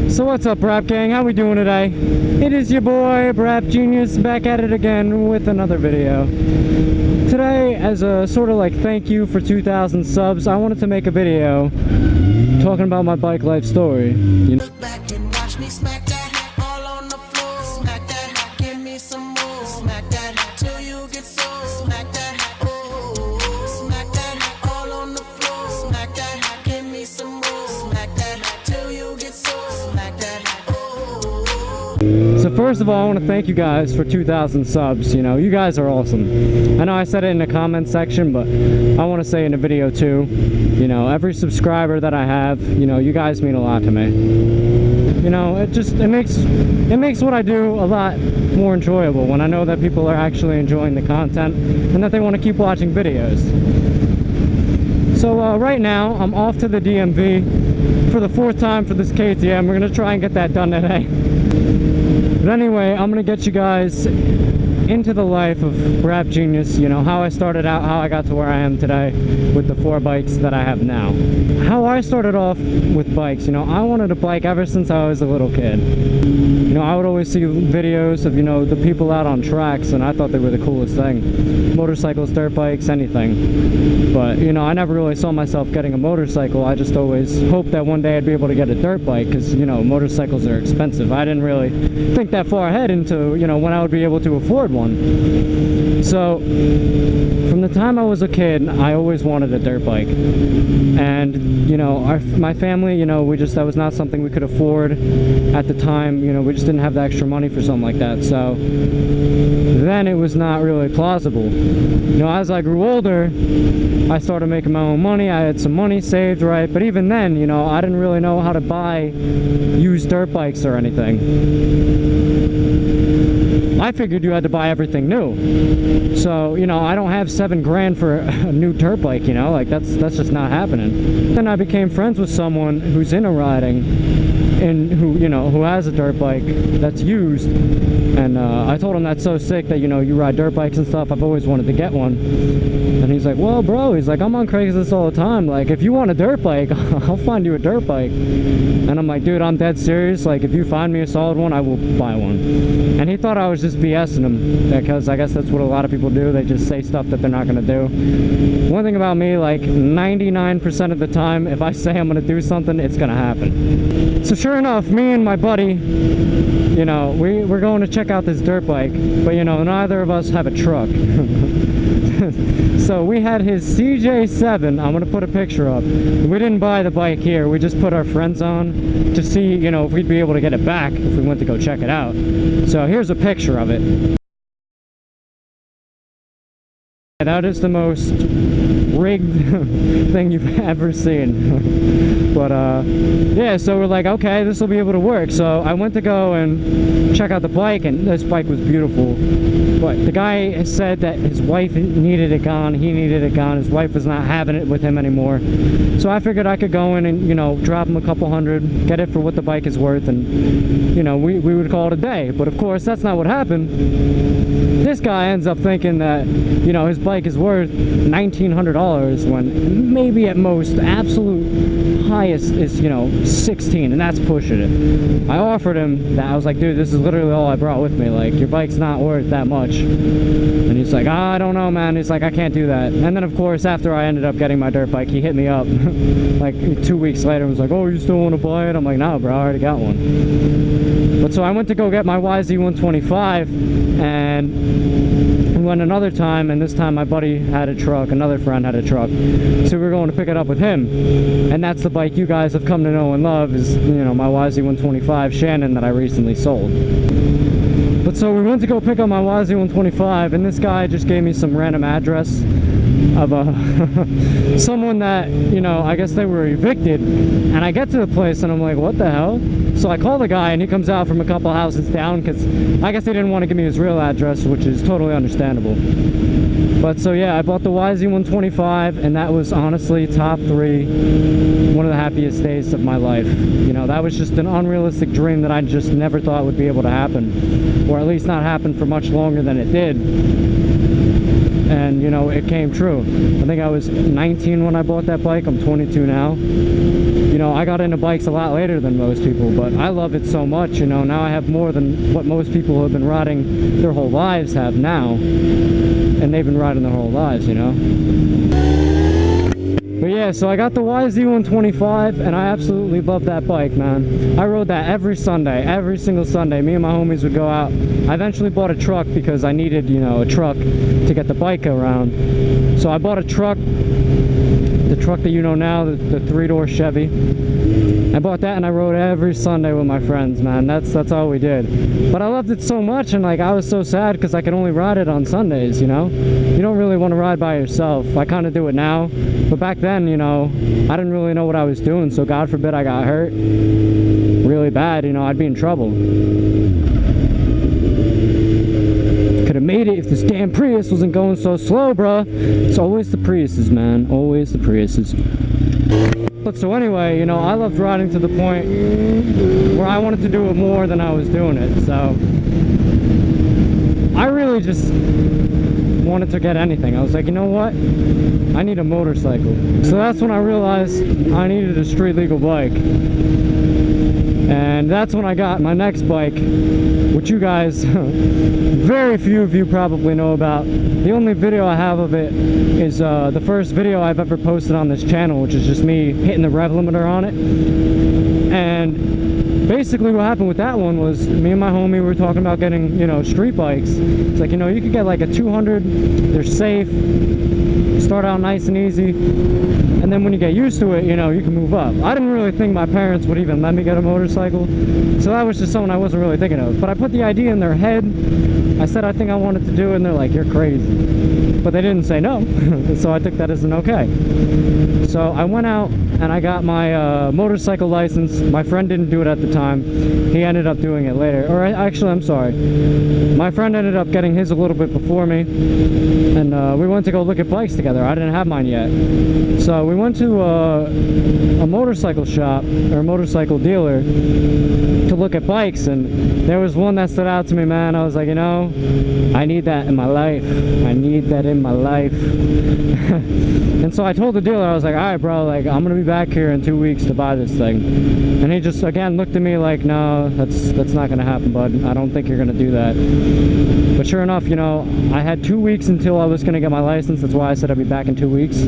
So what's up, Brap Gang? How we doing today? It is your boy, Brap Genius, back at it again with another video. Today, as a sort of like thank you for 2,000 subs, I wanted to make a video talking about my bike life story. You know? Look back and watch me smack that all on the floor. Smack that, give me some more. Smack that till you get sore. Smack that, oh, smack that all on the floor. Smack that, give me some more. Smack that till you get sore. Smack that, oh. So first of all, I want to thank you guys for 2,000 subs. You know, you guys are awesome. I know I said it in the comment section, but I want to say in the video too. You know, every subscriber that I have, you know, you guys mean a lot to me. You know, it makes what I do a lot more enjoyable when I know that people are actually enjoying the content and that they want to keep watching videos. So right now, I'm off to the DMV for the 4th time for this KTM. We're going to try and get that done today. But anyway, I'm going to get you guys into the life of Brap Genius, you know, how I started out, how I got to where I am today with the 4 bikes that I have now. How I started off with bikes, you know, I wanted a bike ever since I was a little kid. You know, I would always see videos of, you know, the people out on tracks, and I thought they were the coolest thing. Motorcycles, dirt bikes, anything. But, you know, I never really saw myself getting a motorcycle. I just always hoped that one day I'd be able to get a dirt bike, because, you know, motorcycles are expensive. I didn't really think that far ahead into, you know, when I would be able to afford one. So from the time I was a kid, I always wanted a dirt bike, and you know, my family, you know, that was not something we could afford at the time. You know, we just didn't have the extra money for something like that. So then it was not really plausible. You know, as I grew older, I started making my own money. I had some money saved, right? But even then, you know, I didn't really know how to buy used dirt bikes or anything. I figured you had to buy everything new. So, you know, I don't have 7 grand for a new dirt bike, you know, like that's just not happening. Then I became friends with someone who's into riding and who has a dirt bike that's used. And I told him that's so sick that, you know, you ride dirt bikes and stuff. I've always wanted to get one. And he's like, well, bro, he's like, I'm on Craigslist all the time. Like, if you want a dirt bike, I'll find you a dirt bike. And I'm like, dude, I'm dead serious. Like, if you find me a solid one, I will buy one. And he thought I was just BSing him, because I guess that's what a lot of people do. They just say stuff that they're not going to do. One thing about me, like 99% of the time, if I say I'm going to do something, it's going to happen. So sure enough, me and my buddy, you know, we're going to check out this dirt bike, but you know, neither of us have a truck. So we had his CJ7. I'm gonna put a picture up. We didn't buy the bike here, we just put our friends on to see, you know, if we'd be able to get it back if we went to go check it out. So here's a picture of it. That is the most rigged thing you've ever seen. But yeah, so we're like, okay, this will be able to work. So I went to go and check out the bike, and this bike was beautiful. But the guy said that his wife needed it gone, he needed it gone, his wife was not having it with him anymore. So I figured I could go in and, you know, drop him a couple hundred, get it for what the bike is worth, and, you know, we would call it a day. But of course, that's not what happened. This guy ends up thinking that, you know, his bike is worth $1,900 when maybe at most absolute highest is, you know, 16, and that's pushing it. I offered him that. I was like, dude, this is literally all I brought with me. Like, your bike's not worth that much. And he's like, I don't know, man. He's like, I can't do that. And then of course, after I ended up getting my dirt bike, he hit me up like 2 weeks later and was like, oh, you still want to buy it? I'm like, no, bro, I already got one. But so I went to go get my YZ125, and we went another time, and this time my buddy had a truck, another friend had a truck, so we were going to pick it up with him. And that's the bike you guys have come to know and love, is, you know, my YZ125 Shannon that I recently sold. But so we went to go pick up my YZ125, and this guy just gave me some random address of someone that, you know, I guess they were evicted. And I get to the place and I'm like, what the hell? So I call the guy, and he comes out from a couple houses down, because I guess they didn't want to give me his real address, which is totally understandable. But so yeah, I bought the YZ125, and that was honestly top 3, one of the happiest days of my life. You know, that was just an unrealistic dream that I just never thought would be able to happen, or at least not happen for much longer than it did. And you know, it came true. I think I was 19 when I bought that bike. I'm 22 now. You know, I got into bikes a lot later than most people, but I love it so much, you know. Now I have more than what most people who have been riding their whole lives have now, and they've been riding their whole lives, you know. But yeah, so I got the YZ125, and I absolutely love that bike, man. I rode that every Sunday, every single Sunday. Me and my homies would go out. I eventually bought a truck because I needed, you know, a truck to get the bike around. So I bought a truck, the truck that you know now, the 3-door Chevy. I bought that and I rode every Sunday with my friends, man. That's all we did. But I loved it so much, and like I was so sad because I could only ride it on Sundays, you know. You don't really want to ride by yourself. I kind of do it now, but back then, you know, I didn't really know what I was doing, so God forbid I got hurt really bad, you know, I'd be in trouble. Could have made it if this damn Prius wasn't going so slow, bruh. It's always the Priuses, man. Always the Priuses. But so anyway, you know, I loved riding to the point where I wanted to do it more than I was doing it. So I really just wanted to get anything. I was like, you know what? I need a motorcycle. So that's when I realized I needed a street legal bike. And that's when I got my next bike, which you guys, very few of you probably know about. The only video I have of it is the first video I've ever posted on this channel, which is just me hitting the rev limiter on it. And basically what happened with that one was me and my homie were talking about getting, you know, street bikes. It's like, you know, you could get like a 200, they're safe, start out nice and easy, and then when you get used to it, you know, you can move up. I didn't really think my parents would even let me get a motorcycle, so that was just something I wasn't really thinking of. But I put the idea in their head. I said I think I wanted to do it, and they're like, you're crazy. But they didn't say no, so I took that as an okay. So I went out and I got my motorcycle license. My friend didn't do it at the time. He ended up doing it later. Or actually, I'm sorry. My friend ended up getting his a little bit before me, and we went to go look at bikes together. I didn't have mine yet. So we went to a motorcycle shop, or a motorcycle dealer, to look at bikes, and there was one that stood out to me, man. I was like, you know, I need that in my life. I need that in my life. And so I told the dealer, I was like, all right, bro, like, I'm gonna be back here in 2 weeks to buy this thing. And he just, again, looked at me like, no, that's not gonna happen, bud. I don't think you're gonna do that. But sure enough, you know, I had 2 weeks until I was gonna get my license. That's why I said I'd be back in 2 weeks.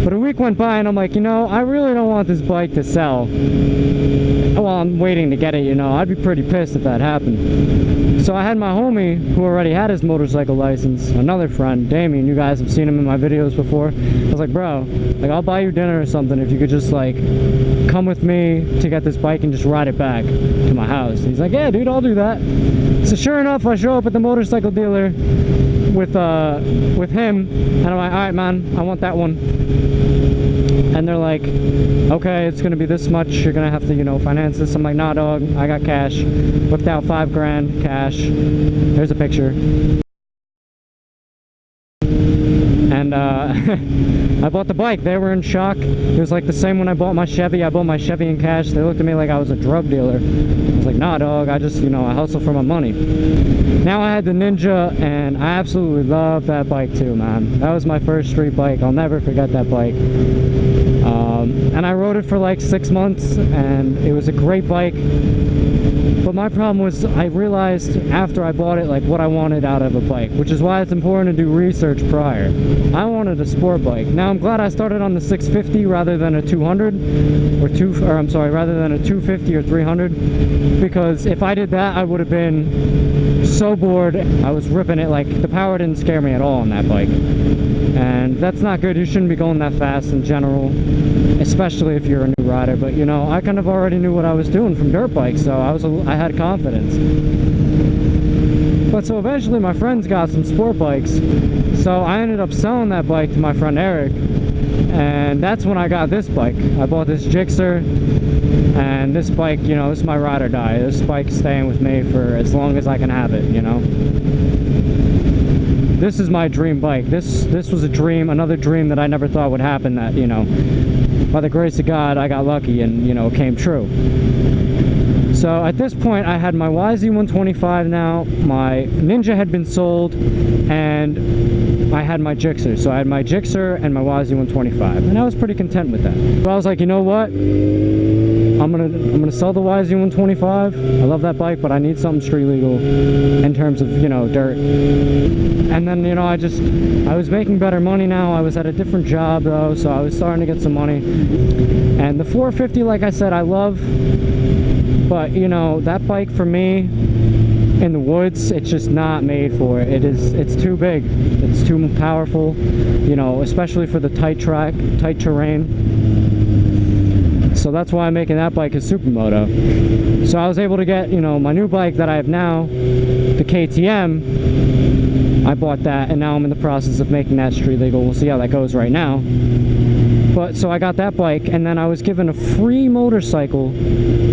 But a week went by, and I'm like, you know, I really don't want this bike to sell while I'm waiting to get it, you know. I'd be pretty pissed if that happened. So I had my homie, who already had his motorcycle license, another friend, Damien. You guys have seen him in my videos before. I was like, bro, like, I'll buy you dinner or something if you could just, like, come with me to get this bike and just ride it back to my house. And he's like, yeah, dude, I'll do that. So sure enough, I show up at the motorcycle dealer with him, and I'm like, all right, man, I want that one. And they're like, okay, it's gonna be this much, you're gonna have to, you know, finance this. I'm like, nah, dog, I got cash. Whipped out $5 grand cash. There's a picture. And I bought the bike. They were in shock. It was like the same when I bought my Chevy. I bought my Chevy in cash. They looked at me like I was a drug dealer. I was like, nah, dog, I just, you know, I hustle for my money. Now I had the Ninja, and I absolutely love that bike too, man. That was my first street bike. I'll never forget that bike. And I rode it for like 6 months, and it was a great bike. But my problem was, I realized after I bought it, like, what I wanted out of a bike, which is why it's important to do research prior. I wanted a sport bike. Now I'm glad I started on the 650 rather than a 200, rather than a 250 or 300, because if I did that, I would have been so bored. I was ripping it, like, the power didn't scare me at all on that bike. And that's not good. You shouldn't be going that fast in general, especially if you're a new rider. But, you know, I kind of already knew what I was doing from dirt bikes, so I had confidence. But so eventually my friends got some sport bikes, so I ended up selling that bike to my friend Eric, and that's when I got this bike. I bought this Gixxer, and this bike, you know, this is my ride or die. This bike's staying with me for as long as I can have it, you know. This is my dream bike. This was a dream, another dream that I never thought would happen, that, you know, by the grace of God, I got lucky and, you know, it came true. So at this point, I had my YZ125 now, my Ninja had been sold, and I had my Gixxer. So I had my Gixxer and my YZ125, and I was pretty content with that. But I was like, you know what? I'm gonna sell the YZ125. I love that bike, but I need something street legal in terms of, you know, dirt. And then, you know, I was making better money now. I was at a different job though, so I was starting to get some money. And the 450, like I said, I love, but you know, that bike for me in the woods, it's just not made for it. It's too big. It's too powerful, you know, especially for the tight track, tight terrain. So that's why I'm making that bike a supermoto. So I was able to get, you know, my new bike that I have now, the KTM. I bought that, and now I'm in the process of making that street legal. We'll see how that goes right now. But so I got that bike, and then I was given a free motorcycle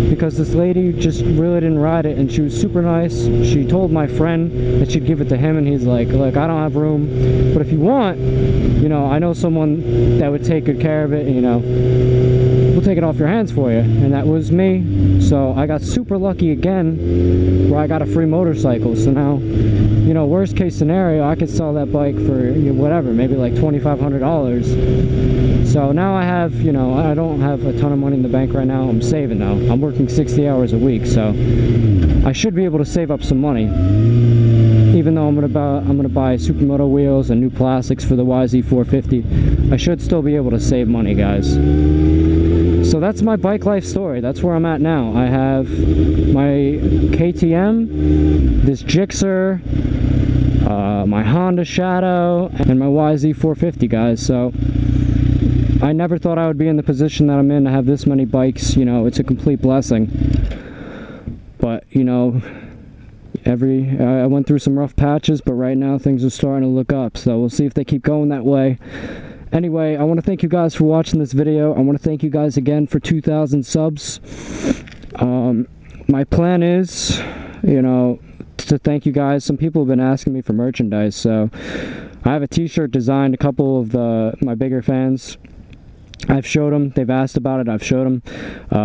because this lady just really didn't ride it, and she was super nice. She told my friend that she'd give it to him, and he's like, look, I don't have room, but if you want, you know, I know someone that would take good care of it, and, you know, we'll take it off your hands for you. And that was me. So I got super lucky again where I got a free motorcycle. So now, you know, worst case scenario, I could sell that bike for, you know, whatever, maybe like $2,500. So now I have, you know, I don't have a ton of money in the bank right now. I'm saving though. I'm working 60 hours a week, so I should be able to save up some money. Even though I'm gonna buy supermoto wheels and new plastics for the YZ450, I should still be able to save money, guys. So that's my bike life story. That's where I'm at now. I have my KTM, this Gixxer, my Honda Shadow, and my YZ450, guys. So I never thought I would be in the position that I'm in to have this many bikes. You know, it's a complete blessing. But, you know, I went through some rough patches, but right now things are starting to look up. So we'll see if they keep going that way. Anyway, I want to thank you guys for watching this video. I want to thank you guys again for 2,000 subs. My plan is, you know, to thank you guys. Some people have been asking me for merchandise, so I have a t-shirt designed. A couple of my bigger fans, I've showed them. They've asked about it. I've showed them.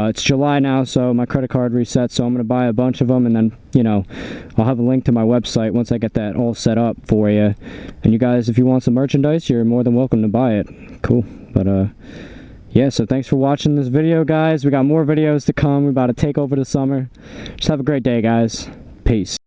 It's July now, so my credit card resets, so I'm going to buy a bunch of them, and then, you know, I'll have a link to my website once I get that all set up for you. And you guys, if you want some merchandise, you're more than welcome to buy it. Cool. But, yeah, so thanks for watching this video, guys. We got more videos to come. We're about to take over the summer. Just have a great day, guys. Peace.